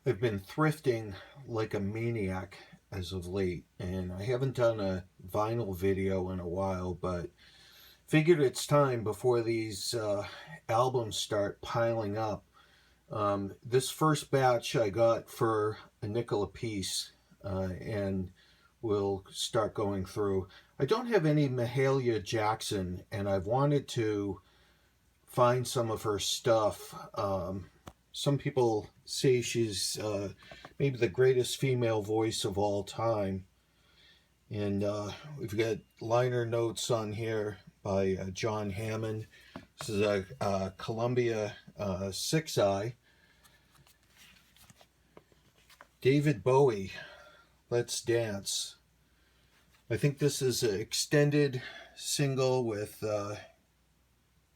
I've been thrifting like a maniac as of late, and I haven't done a vinyl video in a while, but figured it's time before these albums start piling up. This first batch I got for a nickel a piece, and we'll start going through. I don't have any Mahalia Jackson, and I've wanted to find some of her stuff. Some people say she's maybe the greatest female voice of all time. And we've got liner notes on here by John Hammond. This is a Columbia 6i. David Bowie, Let's Dance. I think this is an extended single with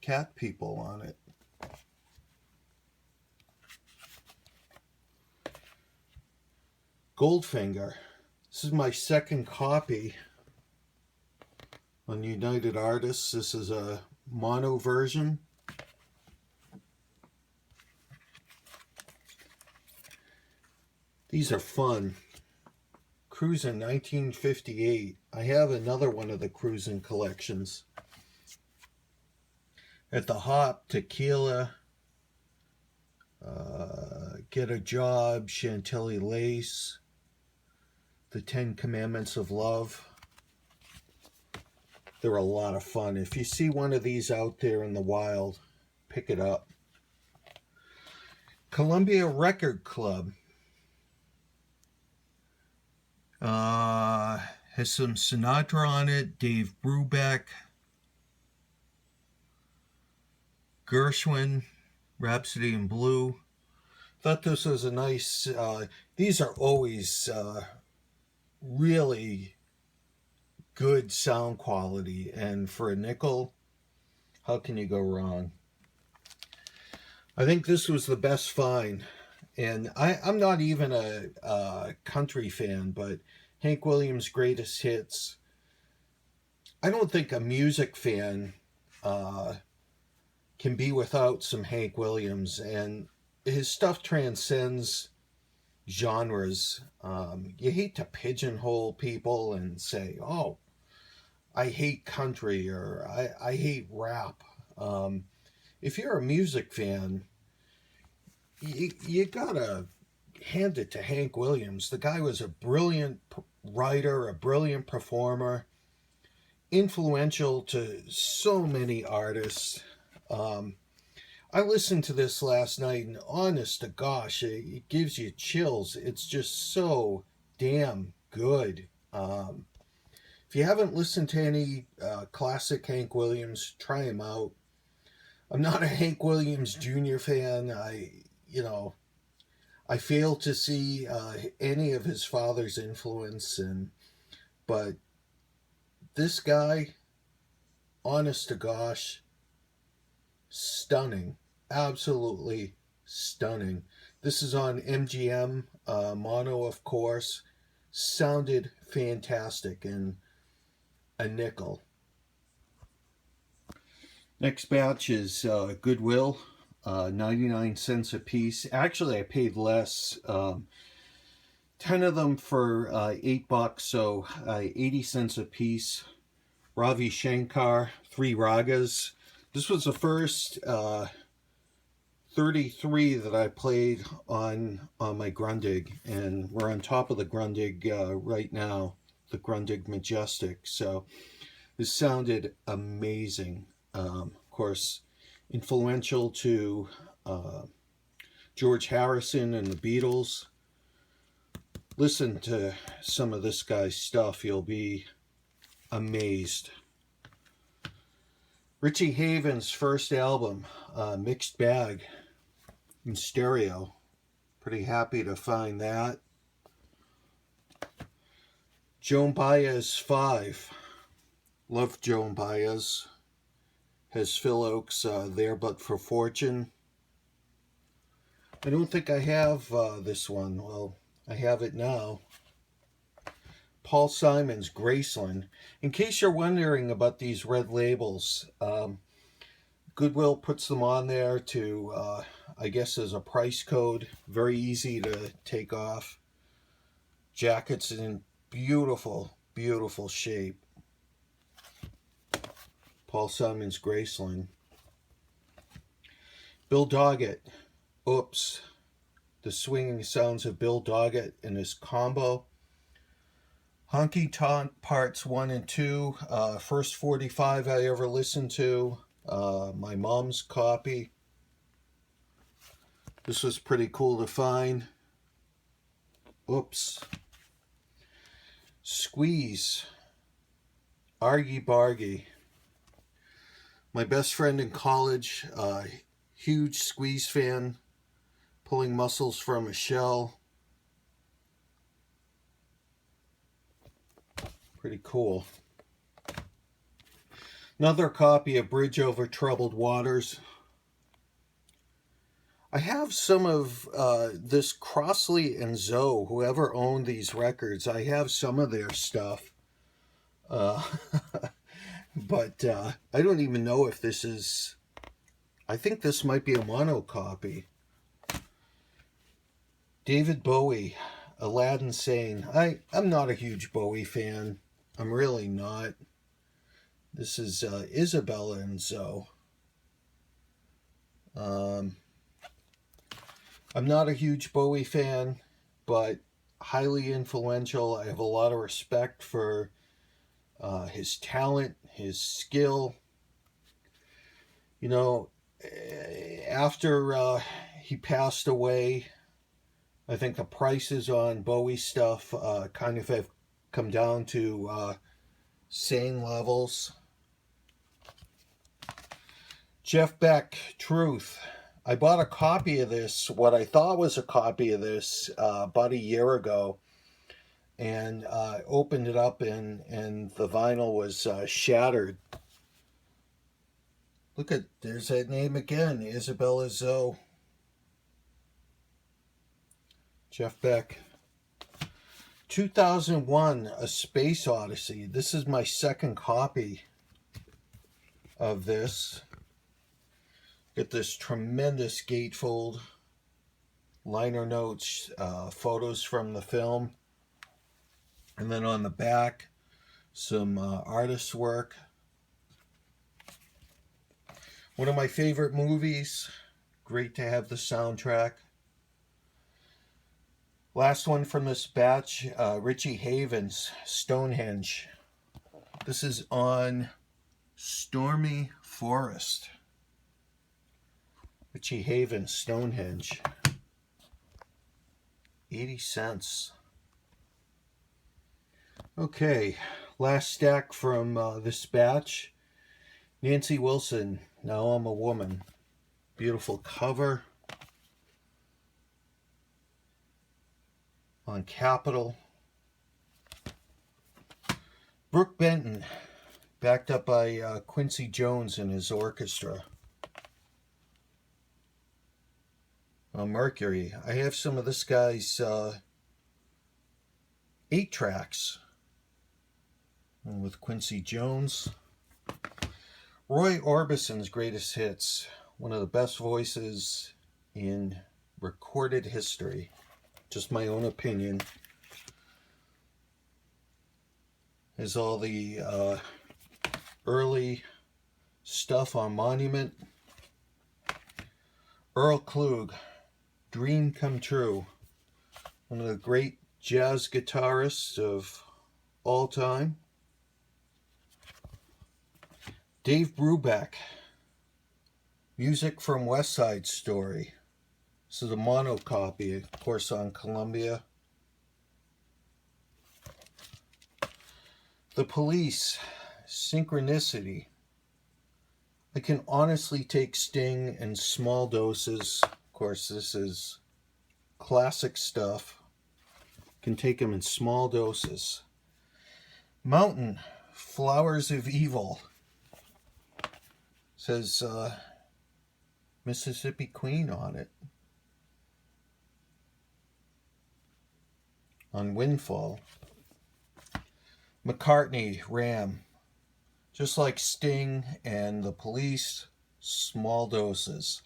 cat people on it. Goldfinger. This is my second copy on United Artists. This is a mono version. These are fun. Cruisin' 1958. I have another one of the Cruisin' collections. At the Hop, Tequila, Get a Job, Chantilly Lace, The 10 Commandments of Love. They're a lot of fun. If you see one of these out there in the wild, pick it up. Columbia Record Club. Has some Sinatra on it, Dave Brubeck, Gershwin, Rhapsody in Blue. Thought this was a nice, these are always really good sound quality, and for a nickel, how can you go wrong? I think this was the best find, and I'm not even a country fan, but Hank Williams' greatest hits. I don't think a music fan can be without some Hank Williams, and his stuff transcends genres. You hate to pigeonhole people and say, oh, I hate country or I hate rap. If you're a music fan, you gotta hand it to Hank Williams. The guy was a brilliant writer, a brilliant performer, influential to so many artists. I listened to this last night, and honest to gosh, it gives you chills. It's just so damn good. If you haven't listened to any classic Hank Williams, try him out. I'm not a Hank Williams Jr. fan. I fail to see any of his father's influence, but this guy, honest to gosh, stunning, absolutely stunning. This is on MGM mono, of course. Sounded fantastic, and a nickel. Next batch is Goodwill, 99 cents a piece. Actually, I paid less. 10 of them for $8, so 80 cents a piece. Ravi Shankar, 3 ragas. This was the first 33 that I played on my Grundig, and we're on top of the Grundig right now, the Grundig Majestic. So this sounded amazing. Of course, influential to George Harrison and the Beatles. Listen to some of this guy's stuff, you'll be amazed. Richie Havens' first album, Mixed Bag, in stereo. Pretty happy to find that. Joan Baez 5. Love Joan Baez. Has Phil Oakes There But For Fortune. I don't think I have this one. Well, I have it now. Paul Simon's Graceland. In case you're wondering about these red labels, Goodwill puts them on there to, I guess, as a price code. Very easy to take off. Jacket's in beautiful, beautiful shape. Paul Simon's Graceland. Bill Doggett. Oops. The swinging sounds of Bill Doggett in his combo. Honky Tonk Parts 1 and 2. First 45 I ever listened to. My mom's copy. This was pretty cool to find. Oops. Squeeze. Argy Bargy. My best friend in college, huge Squeeze fan, pulling muscles from a shell. Pretty cool. Another copy of Bridge Over Troubled Waters. I have some of this Crossley and Zoe, whoever owned these records. I have some of their stuff. But I don't even know if this is... I think this might be a mono copy. David Bowie, Aladdin Sane. I'm not a huge Bowie fan. I'm really not. This is Isabella and Zoe. I'm not a huge Bowie fan, but highly influential. I have a lot of respect for his talent, his skill. You know, after he passed away, I think the prices on Bowie stuff kind of have come down to sane levels. Jeff Beck, Truth. I bought a copy of this, what I thought was a copy of this, about a year ago, and opened it up, and the vinyl was shattered. Look at, there's that name again, Isabella Zoe. Jeff Beck. 2001, A Space Odyssey. This is my second copy of this. Get this tremendous gatefold, liner notes, photos from the film. And then on the back, some artist's work. One of my favorite movies. Great to have the soundtrack. Last one from this batch, Richie Havens, Stonehenge. This is on Stormy Forest. Richie Havens, Stonehenge. 80 cents. Okay, last stack from this batch. Nancy Wilson, Now I'm a Woman. Beautiful cover. On Capitol. Brooke Benton, backed up by Quincy Jones and his orchestra. On Mercury. I have some of this guy's 8 tracks with Quincy Jones. Roy Orbison's Greatest Hits, one of the best voices in recorded history. Just my own opinion. Is all the early stuff on Monument. Earl Klug, Dream Come True. One of the great jazz guitarists of all time. Dave Brubeck, Music from West Side Story. This is a mono copy, of course, on Columbia. The Police, Synchronicity. I can honestly take Sting in small doses. Of course, this is classic stuff. Can take them in small doses. Mountain, Flowers of Evil. Says Mississippi Queen on it. On Windfall. McCartney, Ram. Just like Sting and the Police, Small doses.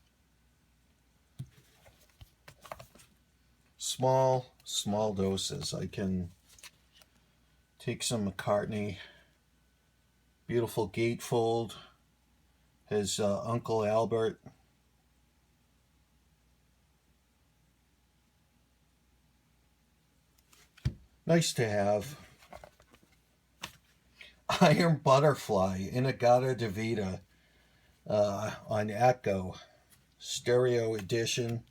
Small doses. I can take some McCartney. Beautiful gatefold. His Uncle Albert. Nice to have. Iron Butterfly, In-A-Gadda-Da-Vida on Echo. Stereo edition.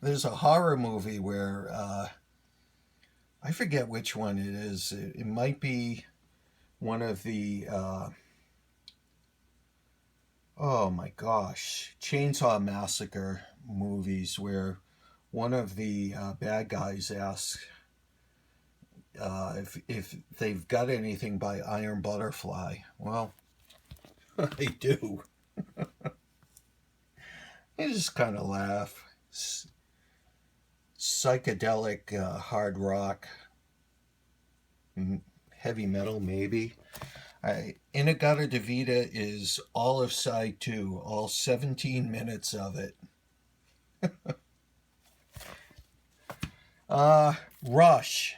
There's a horror movie where, I forget which one it is. It might be one of the, oh my gosh, Chainsaw Massacre movies where one of the bad guys asks if they've got anything by Iron Butterfly. Well, I do. I just kind of laugh. Psychedelic hard rock, heavy metal maybe. In-A-Gadda-Da-Vida is all of side 2, all 17 minutes of it. Rush,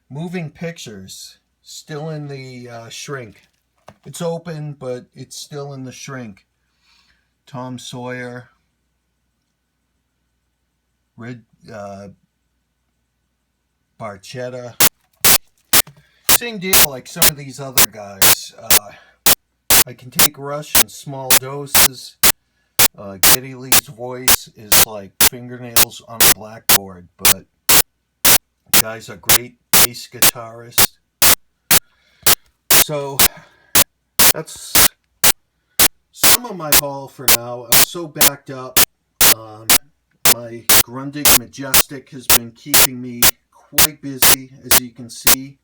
Moving Pictures, still in the shrink. It's open, but it's still in the shrink. Tom Sawyer, Red Barchetta. Same deal like some of these other guys. I can take Rush in small doses. Geddy Lee's voice is like fingernails on a blackboard, but the guy's a great bass guitarist. So that's some of my haul for now. I'm so backed up. My Grundig Majestic has been keeping me quite busy, as you can see.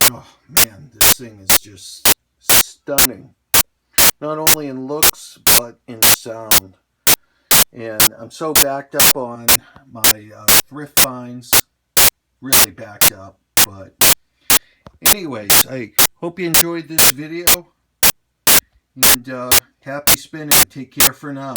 Oh man, this thing is just stunning. Not only in looks, but in sound. And I'm so backed up on my thrift finds. Really backed up. But anyways, I hope you enjoyed this video. And happy spinning. Take care for now.